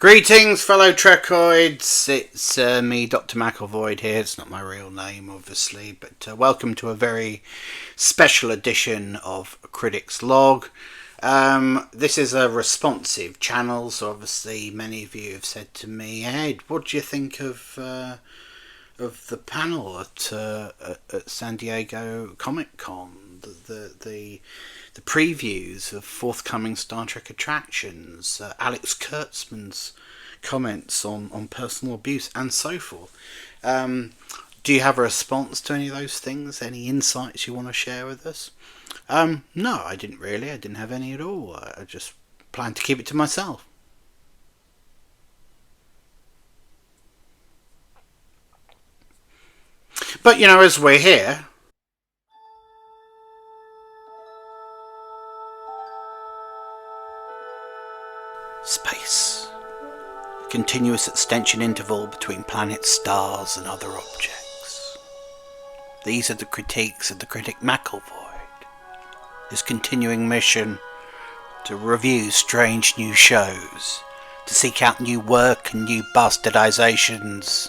Greetings, fellow Trekoids. It's me, Dr. McElvoyd here. It's not my real name, obviously, but welcome to a very special edition of Critic's Log. This is a responsive channel, so obviously many of you have said to me, Ed, what do you think of the panel at San Diego Comic Con? The previews of forthcoming Star Trek attractions, Alex Kurtzman's comments on personal abuse, and so forth. Do you have a response to any of those things? Any insights you want to share with us? No, I didn't really. I didn't have any at all. I just planned to keep it to myself. But, you know, as we're here, space. A continuous extension interval between planets, stars, and other objects. These are the critiques of the critic McElvoyd. His continuing mission to review strange new shows, to seek out new work and new bastardizations,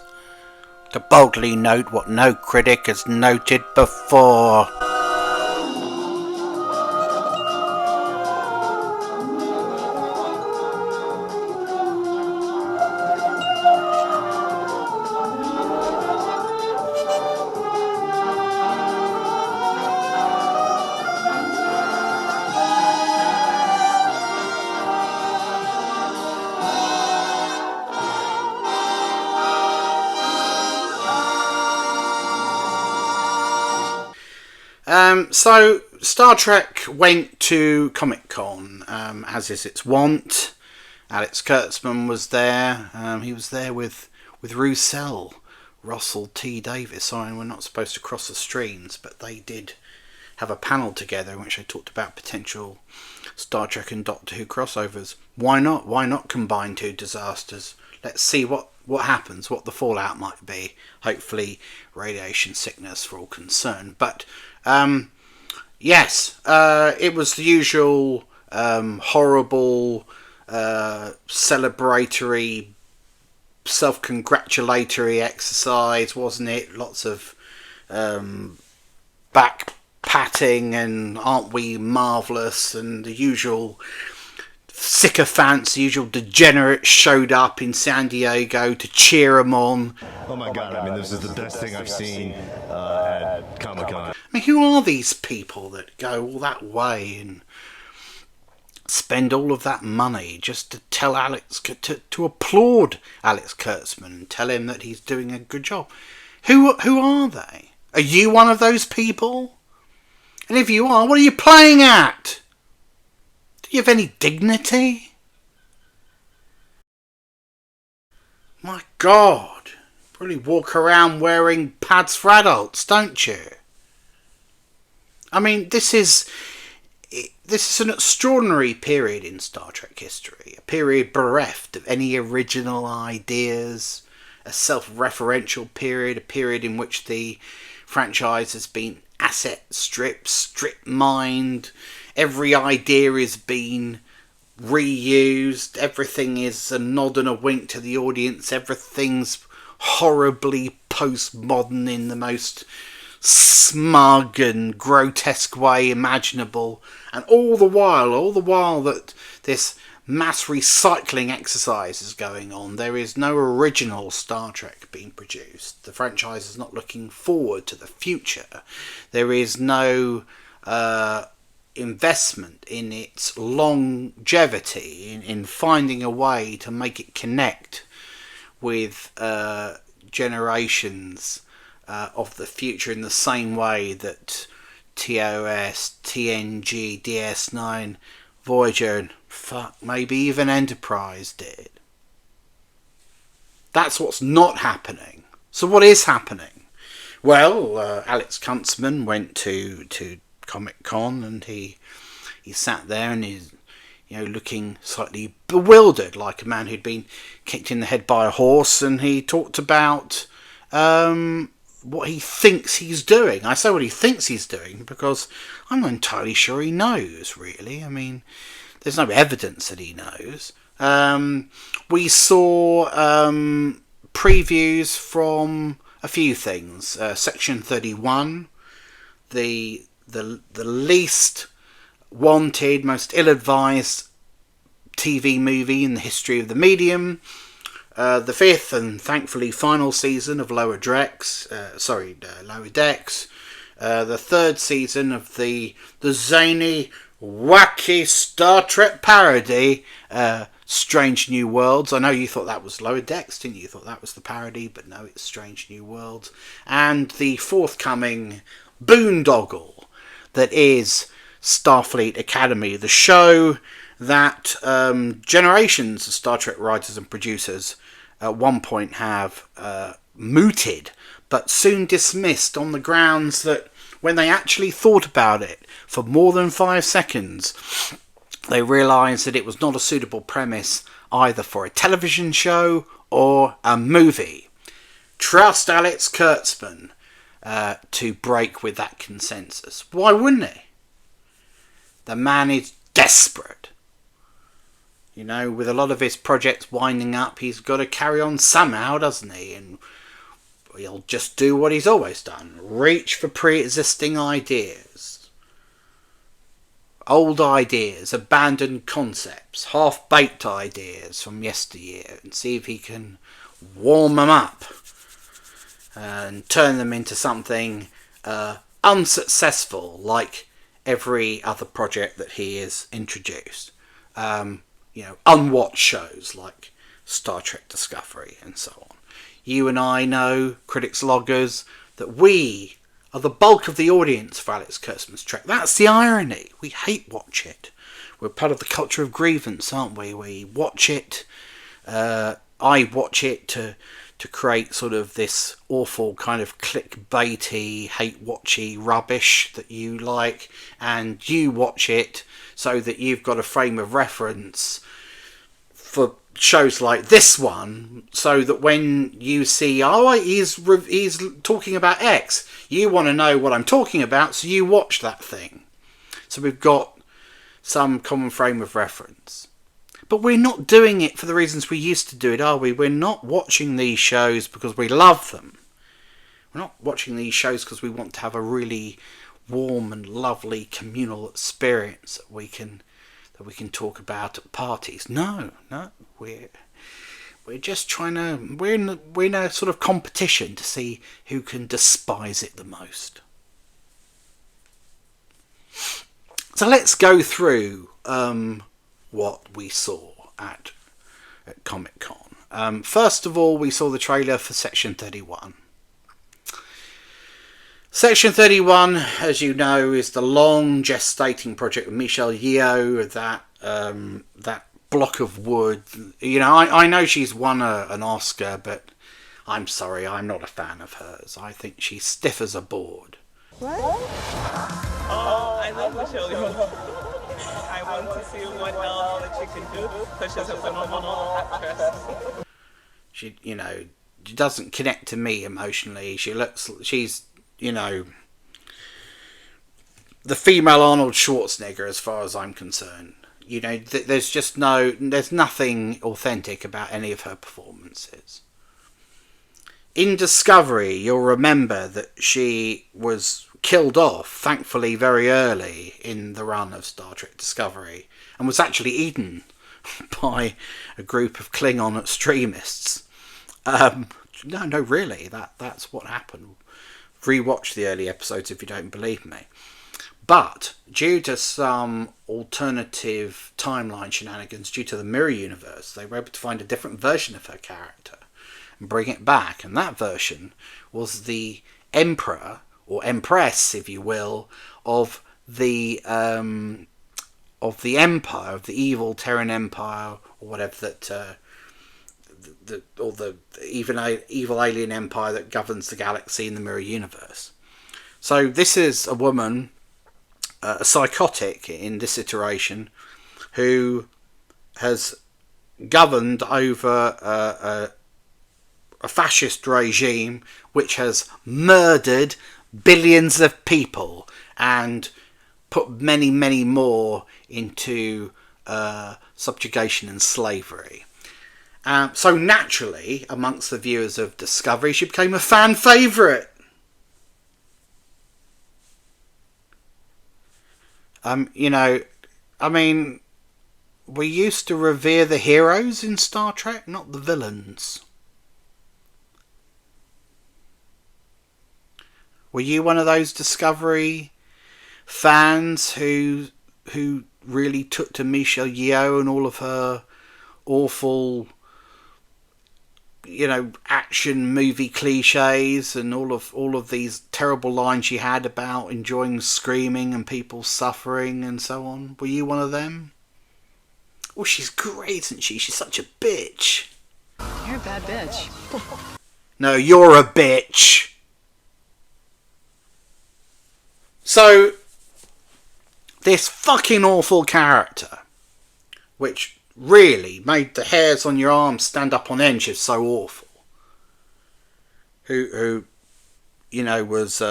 to boldly note what no critic has noted before. So Star Trek went to Comic Con, as is its wont. Alex Kurtzman was there. He was there with Russell T. Davis. Sorry, we're not supposed to cross the streams, but they did have a panel together in which they talked about potential Star Trek and Doctor Who crossovers. Why not? Why not combine two disasters? Let's see what happens, what the fallout might be. Hopefully radiation sickness for all concerned. But yes, it was the usual horrible, celebratory, self-congratulatory exercise, wasn't it? Lots of back patting and aren't we marvellous, and the usual sycophants, the usual degenerates showed up in San Diego to cheer them on. Oh my god, I mean, this is the best thing I've seen at Comic-Con. I mean, who are these people that go all that way and spend all of that money just to tell Alex, to applaud Alex Kurtzman and tell him that he's doing a good job? Who are they? Are you one of those people? And if you are, what are you playing at? Do you have any dignity? My God, probably walk around wearing pads for adults, don't you? I mean, this is an extraordinary period in Star Trek history, a period bereft of any original ideas, a self-referential period, a period in which the franchise has been asset stripped, strip mined, every idea is being reused, everything is a nod and a wink to the audience, everything's horribly postmodern in the most smug and grotesque way imaginable, and all the while that this mass recycling exercise is going on, there is no original Star Trek being produced. The franchise is not looking forward to the future. There is no investment in its longevity, in finding a way to make it connect with generations of the future in the same way that TOS, TNG, DS9, Voyager, and maybe even Enterprise did. That's what's not happening. So what is happening? Well, Alex Kurtzman went to Comic Con and he sat there and he's looking slightly bewildered, like a man who'd been kicked in the head by a horse, and he talked about what he thinks he's doing. I say what he thinks he's doing because I'm not entirely sure he knows, really. I mean, there's no evidence that he knows. We saw previews from a few things. Section 31, the least wanted, most ill-advised TV movie in the history of the medium. The fifth and thankfully final season of Lower Decks. The third season of the zany, wacky Star Trek parody, Strange New Worlds. I know you thought that was Lower Decks, didn't you? You thought that was the parody, but no, it's Strange New Worlds. And the forthcoming boondoggle that is Starfleet Academy, the show that generations of Star Trek writers and producers at one point have mooted, but soon dismissed on the grounds that when they actually thought about it for more than 5 seconds, they realised that it was not a suitable premise either for a television show or a movie. Trust Alex Kurtzman to break with that consensus. Why wouldn't he? The man is desperate. You know, with a lot of his projects winding up, he's got to carry on somehow, doesn't he? And he'll just do what he's always done. Reach for pre-existing ideas. Old ideas, abandoned concepts, half-baked ideas from yesteryear, and see if he can warm them up and turn them into something unsuccessful, like every other project that he has introduced. Unwatched shows like Star Trek Discovery and so on. You and I know, critics, loggers, that we are the bulk of the audience for Alex Kurtzman's Trek. That's the irony. We hate watch it. We're part of the culture of grievance, aren't we? We watch it. I watch it to create sort of this awful kind of clickbaity, hate-watchy rubbish that you like, and you watch it so that you've got a frame of reference for shows like this one, so that when you see, he's talking about X, you want to know what I'm talking about, so you watch that thing. So we've got some common frame of reference. But we're not doing it for the reasons we used to do it, are we? We're not watching these shows because we love them. We're not watching these shows because we want to have a really warm and lovely communal experience that we can talk about at parties. No, we're just trying to, we're in a sort of competition to see who can despise it the most. So let's go through what we saw at Comic-Con. First of all, we saw the trailer for Section 31. Section 31, as you know, is the long gestating project with Michelle Yeoh, that block of wood. You know, I know she's won an Oscar, but I'm sorry, I'm not a fan of hers. I think she's stiff as a board. What? Oh, I love Michelle Yeoh. I want to see what else that she can do, because she's a phenomenal actress. She doesn't connect to me emotionally. She's the female Arnold Schwarzenegger as far as I'm concerned. You know, there's nothing authentic about any of her performances. In Discovery, you'll remember that she was killed off, thankfully very early in the run of Star Trek Discovery, and was actually eaten by a group of Klingon extremists. No, really, that's what happened. Rewatch the early episodes if you don't believe me. But due to some alternative timeline shenanigans, due to the mirror universe, they were able to find a different version of her character and bring it back. And that version was the Emperor, or Empress, if you will, of the Empire, of the evil Terran Empire, or whatever that, the evil alien empire that governs the galaxy in the mirror universe. So this is a woman, a psychotic in this iteration, who has governed over a fascist regime which has murdered billions of people and put many, many more into subjugation and slavery. So naturally, amongst the viewers of Discovery, she became a fan favourite. You know, I mean, we used to revere the heroes in Star Trek, not the villains. Were you one of those Discovery fans who really took to Michelle Yeoh and all of her awful, you know, action movie cliches and all of these terrible lines she had about enjoying screaming and people suffering and so on? Were you one of them? Oh, she's great, isn't she? She's such a bitch. You're a bad bitch. No, you're a bitch. So, this fucking awful character, which really made the hairs on your arms stand up on end, she's so awful, who you know, was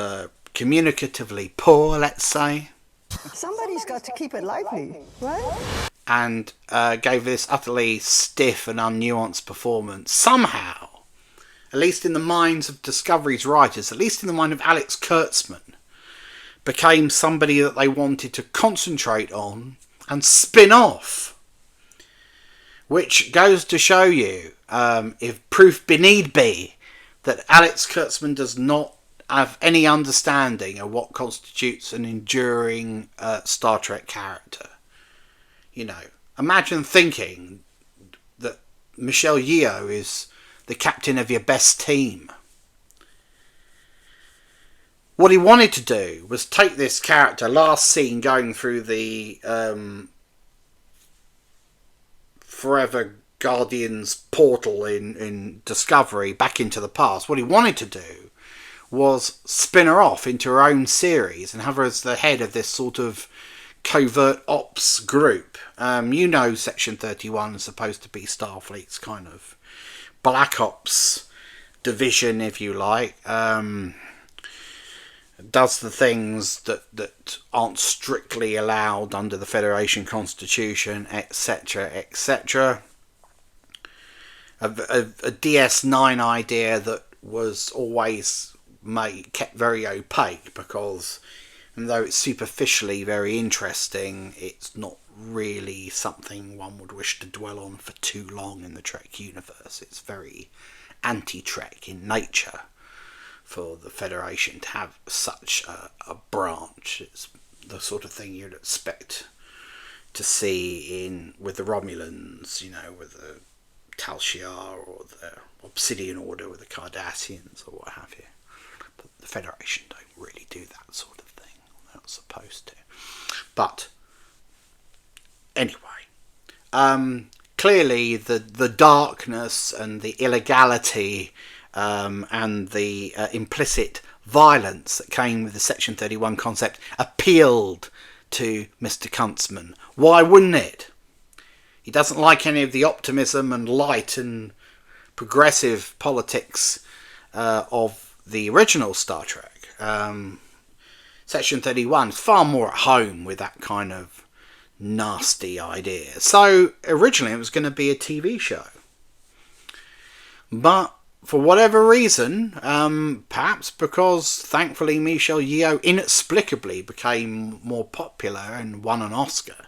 communicatively poor, let's say. Somebody's got to keep it lively, right? And gave this utterly stiff and unnuanced performance. Somehow, at least in the minds of Discovery's writers, at least in the mind of Alex Kurtzman, became somebody that they wanted to concentrate on and spin off. Which goes to show you, if proof be need be, that Alex Kurtzman does not have any understanding of what constitutes an enduring Star Trek character. You know, imagine thinking that Michelle Yeoh is the captain of your best team. What he wanted to do was take this character, last seen going through the Forever Guardians portal in Discovery back into the past. What he wanted to do was spin her off into her own series and have her as the head of this sort of covert ops group. You know, Section 31 is supposed to be Starfleet's kind of black ops division, if you like. Does the things that aren't strictly allowed under the Federation Constitution, etc., etc. A DS9 idea that was always kept very opaque, because even though it's superficially very interesting, it's not really something one would wish to dwell on for too long in the Trek universe. It's very anti-Trek in nature for the Federation to have such a branch. It's the sort of thing you'd expect to see with the Romulans, you know, with the Tal Shiar or the Obsidian Order with the Cardassians or what have you. But the Federation don't really do that sort of thing. They're not supposed to. But anyway, clearly the darkness and the illegality and the implicit violence that came with the Section 31 concept appealed to Mr. Kurtzman. Why wouldn't it? He doesn't like any of the optimism and light and progressive politics of the original Star Trek. Section 31 is far more at home with that kind of nasty idea. So originally it was going to be a TV show. But for whatever reason, perhaps because thankfully Michelle Yeoh inexplicably became more popular and won an Oscar,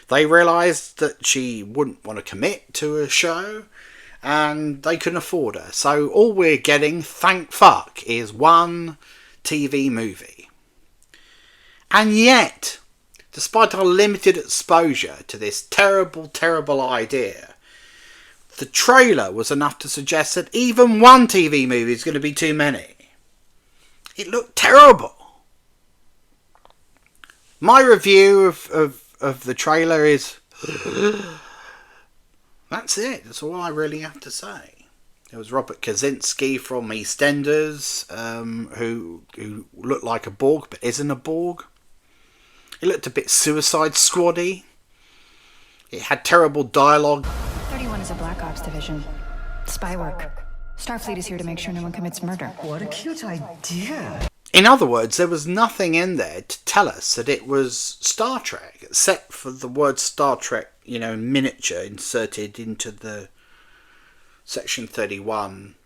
they realised that she wouldn't want to commit to a show and they couldn't afford her. So all we're getting, thank fuck, is one TV movie. And yet, despite our limited exposure to this terrible, terrible idea, the trailer was enough to suggest that even one TV movie is going to be too many. It looked terrible. My review of the trailer is... That's it. That's all I really have to say. There was Robert Kaczynski from EastEnders, who looked like a Borg but isn't a Borg. It looked a bit Suicide Squad-y. It had terrible dialogue. 31 is a Black Ops division. Spy work. Starfleet is here to make sure no one commits murder. What a cute idea. In other words, there was nothing in there to tell us that it was Star Trek, except for the word Star Trek, miniature inserted into the Section 31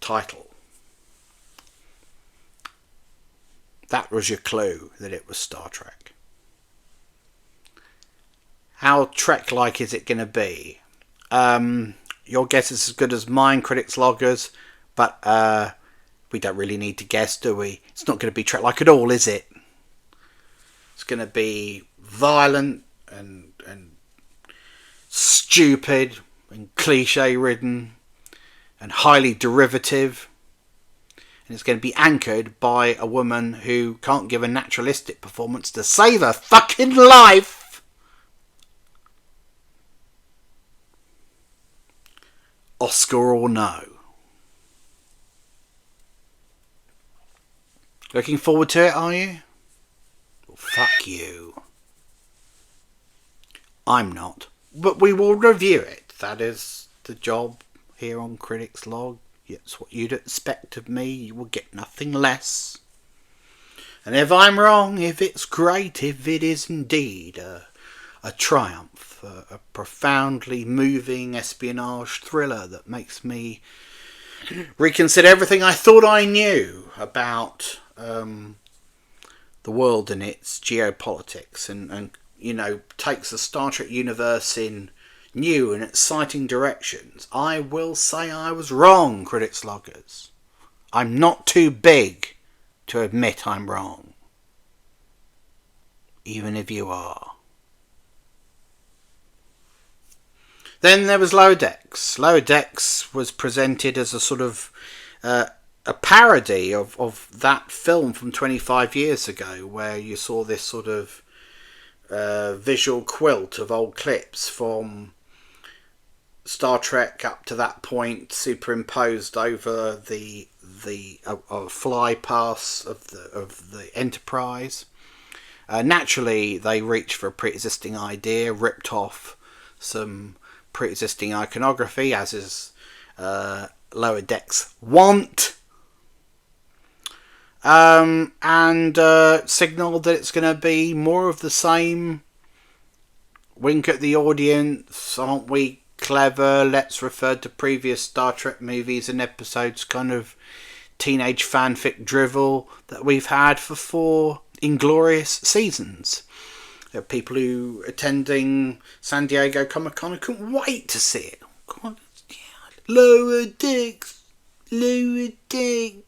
title. That was your clue that it was Star Trek. How Trek-like is it going to be? Your guess is as good as mine, Critics Loggers, but we don't really need to guess, do we? It's not going to be Trek-like at all, is it? It's going to be violent and stupid and cliche-ridden and highly derivative. And it's going to be anchored by a woman who can't give a naturalistic performance to save her fucking life. Oscar or no. Looking forward to it, are you? Well, fuck you. I'm not. But we will review it. That is the job here on Critics Log. It's what you'd expect of me. You will get nothing less. And if I'm wrong, if it's great, if it is indeed a triumph, a profoundly moving espionage thriller that makes me reconsider everything I thought I knew about the world and its geopolitics, and takes the Star Trek universe in new and exciting directions, I will say I was wrong, Critics Loggers. I'm not too big to admit I'm wrong. Even if you are. Then there was Lower Decks. Lower Decks was presented as a sort of a parody of that film from 25 years ago, where you saw this sort of visual quilt of old clips from Star Trek up to that point, superimposed over the fly pass of the Enterprise. Naturally, they reached for a pre-existing idea, ripped off some pre-existing iconography, as is Lower Decks want, and signalled that it's going to be more of the same. Wink at the audience, aren't we clever? Let's refer to previous Star Trek movies and episodes, kind of teenage fanfic drivel that we've had for 4 inglorious seasons. There are people who attending San Diego Comic-Con who couldn't wait to see it. God, yeah. Lower Decks, Lower Decks.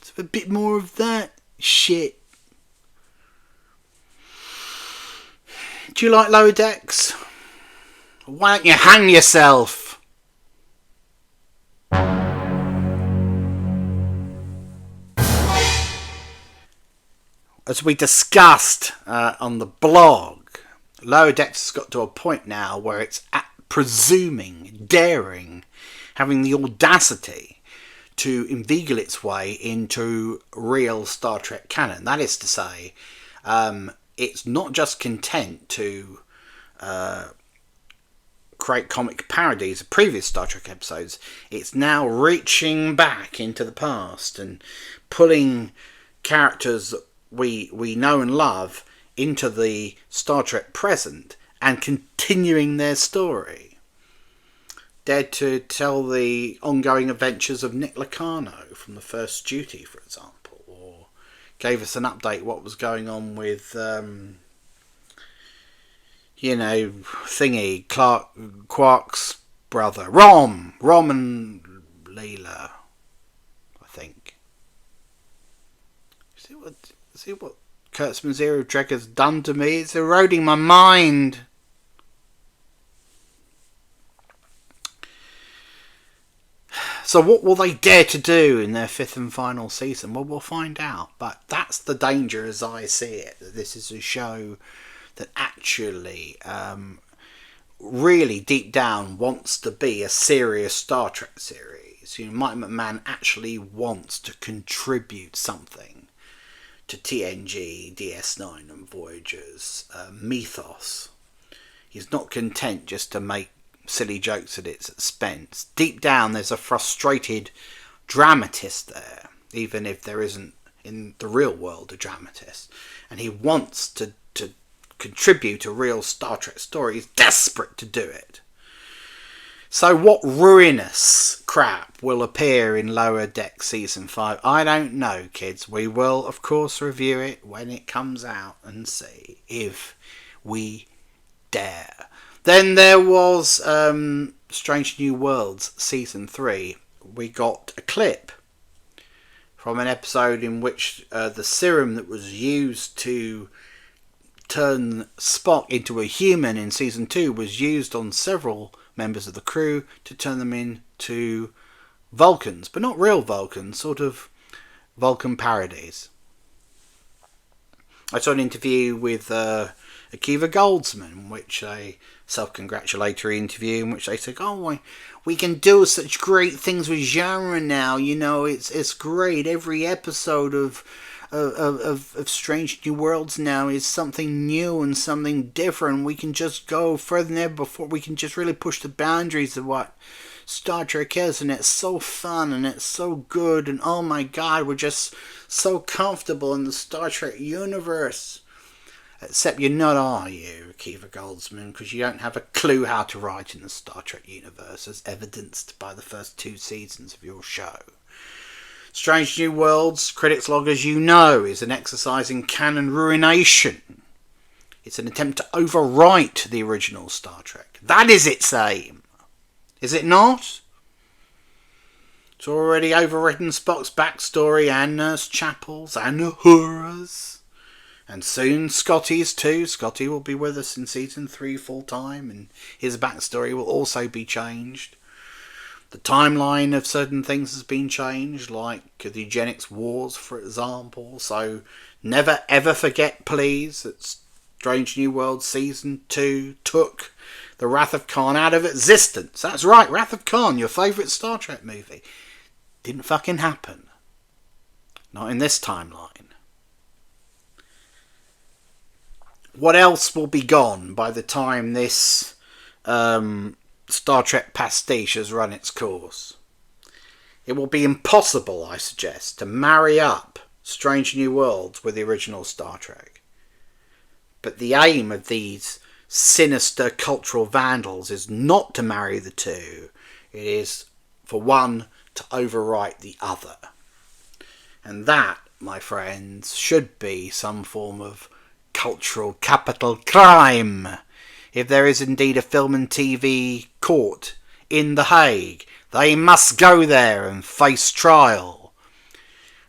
Let's have a bit more of that shit. Do you like Lower Decks? Why don't you hang yourself? As we discussed on the blog, Lower Decks has got to a point now where it's presuming, daring, having the audacity to inveigle its way into real Star Trek canon. That is to say, it's not just content to create comic parodies of previous Star Trek episodes. It's now reaching back into the past and pulling characters that we know and love into the Star Trek present and continuing their story. Dared to tell the ongoing adventures of Nick Locarno from The First Duty, for example, or gave us an update what was going on with Quark's brother, Rom and Leela, I think. See what Kurtzman's era of Trek has done to me? It's eroding my mind. So what will they dare to do in their 5th and final season? Well, we'll find out. But that's the danger as I see it. That this is a show that actually really deep down wants to be a serious Star Trek series. Mike McMahon actually wants to contribute something to TNG, DS9 and Voyager's mythos. He's not content just to make silly jokes at its expense. Deep down there's a frustrated dramatist there, even if there isn't in the real world, a dramatist, and he wants to contribute a real Star Trek story. He's desperate to do it. So what ruinous crap will appear in Lower Deck Season 5? I don't know, kids. We will, of course, review it when it comes out and see if we dare. Then there was Strange New Worlds Season 3. We got a clip from an episode in which the serum that was used to turn Spock into a human in Season 2 was used on several members of the crew to turn them into Vulcans, but not real Vulcans, sort of Vulcan parodies. I saw an interview with Akiva Goldsman, which a self-congratulatory interview in which they said, "Oh, we can do such great things with genre now. You know, it's great. Every episode of Strange New Worlds now is something new and something different. We can just go further than ever before. We can just really push the boundaries of what Star Trek is, and it's so fun and it's so good, and oh my god, we're just so comfortable in the Star Trek universe." Except you're not, are you, Akiva Goldsman? Because you don't have a clue how to write in the Star Trek universe, as evidenced by the first 2 seasons of your show. Strange New Worlds, Critics Log, as you know, is an exercise in canon ruination. It's an attempt to overwrite the original Star Trek. That is its aim. Is it not? It's already overwritten Spock's backstory and Nurse Chapel's and Uhura's. And soon Scotty's too. Scotty will be with us in Season 3 full time, and his backstory will also be changed. The timeline of certain things has been changed, like the eugenics wars, for example. So never ever forget, please, that Strange New World Season 2 took the Wrath of Khan out of existence. That's right, Wrath of Khan, your favourite Star Trek movie. Didn't fucking happen. Not in this timeline. What else will be gone by the time this Star Trek pastiche has run its course? It will be impossible, I suggest, to marry up Strange New Worlds with the original Star Trek. But the aim of these sinister cultural vandals is not to marry the two. It is for one to overwrite the other. And that, my friends, should be some form of cultural capital crime. If there is indeed a film and TV court in The Hague, they must go there and face trial.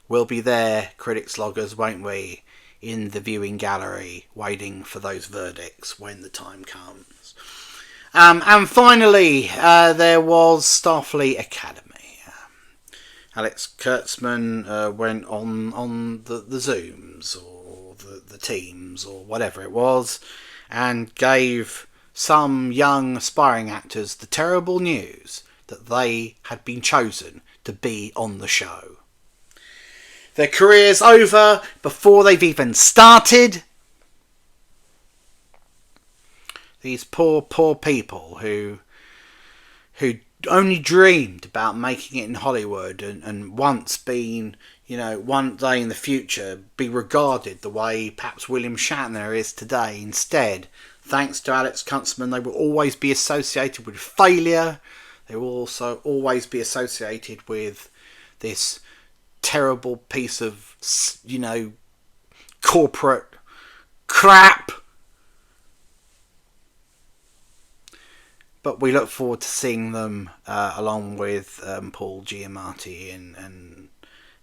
We'll be there, critics loggers, won't we, in the viewing gallery, waiting for those verdicts when the time comes. And finally, there was Starfleet Academy. Alex Kurtzman went on the Zooms, or the Teams, or whatever it was, and gave some young aspiring actors the terrible news that they had been chosen to be on the show. Their career's over before they've even started. These poor people who only dreamed about making it in Hollywood and once been, one day in the future be regarded the way perhaps William Shatner is today. Instead, thanks to Alex Kurtzman, they will always be associated with failure. They will also always be associated with this terrible piece of, corporate crap. But we look forward to seeing them along with Paul Giamatti and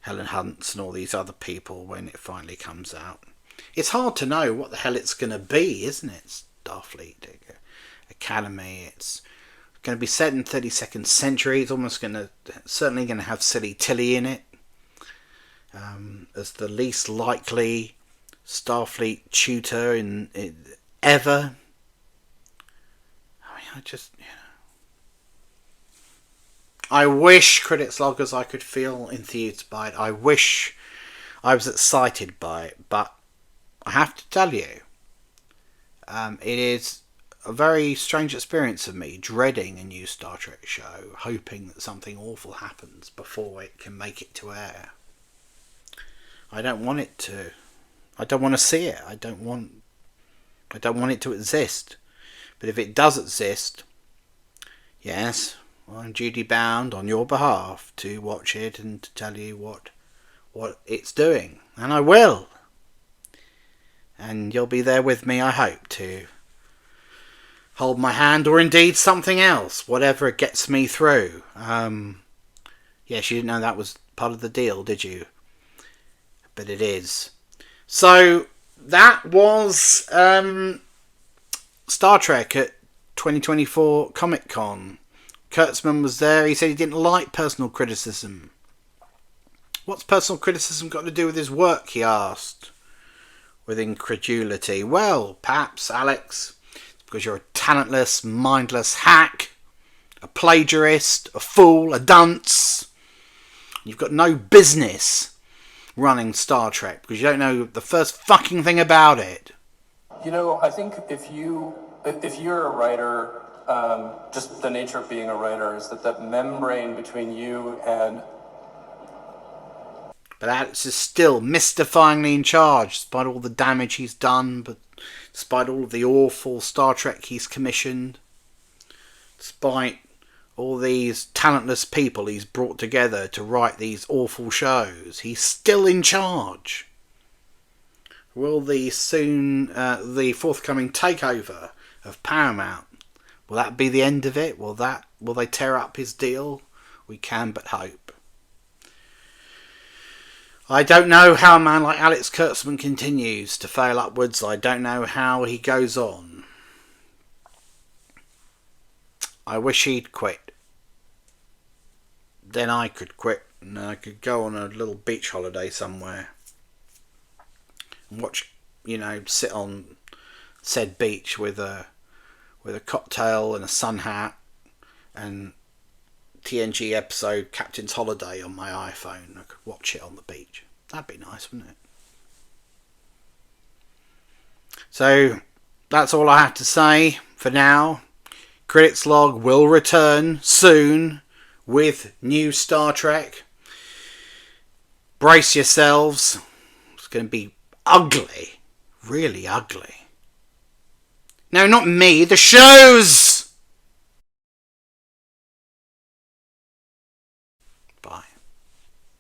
Helen Hunt and all these other people when it finally comes out. It's hard to know what the hell it's going to be, isn't it? Starfleet Academy. It's going to be set in 32nd century. It's almost certainly going to have Silly Tilly in it as the least likely Starfleet tutor in ever. I wish, critics loggers, I could feel enthused by it. I wish I was excited by it, but I have to tell you, it is a very strange experience of me, dreading a new Star Trek show, hoping that something awful happens before it can make it to air. I don't want it to. I don't want to see it. I don't want it to exist. But if it does exist, yes, I'm duty bound on your behalf to watch it and to tell you what it's doing. And I will. And you'll be there with me, I hope, to hold my hand, or indeed something else, whatever gets me through. Yes, you didn't know that was part of the deal, did you? But it is. So that was Star Trek at 2024 Comic Con. Kurtzman was there. He said he didn't like personal criticism. What's personal criticism got to do with his work, he asked, with incredulity. Well, perhaps, Alex, it's because you're a talentless, mindless hack, a plagiarist, a fool, a dunce. You've got no business running Star Trek because you don't know the first fucking thing about it. You know, I think if you're a writer, just the nature of being a writer is that membrane between you and... But Alex is still mystifyingly in charge, despite all the damage he's done, but despite all of the awful Star Trek he's commissioned, despite all these talentless people he's brought together to write these awful shows, he's still in charge. Will the forthcoming takeover of Paramount, will that be the end of it? Will they tear up his deal? We can but hope. I don't know how a man like Alex Kurtzman continues to fail upwards. I don't know how he goes on. I wish he'd quit. Then I could quit and I could go on a little beach holiday somewhere and watch, sit on said beach with a cocktail and a sun hat and TNG episode Captain's Holiday on my iPhone. I could watch it on the beach. That'd be nice, wouldn't it? So that's all I have to say for now. Critics Log will return soon with new Star Trek. Brace yourselves. It's going to be ugly. Really ugly. No, not me. The shows!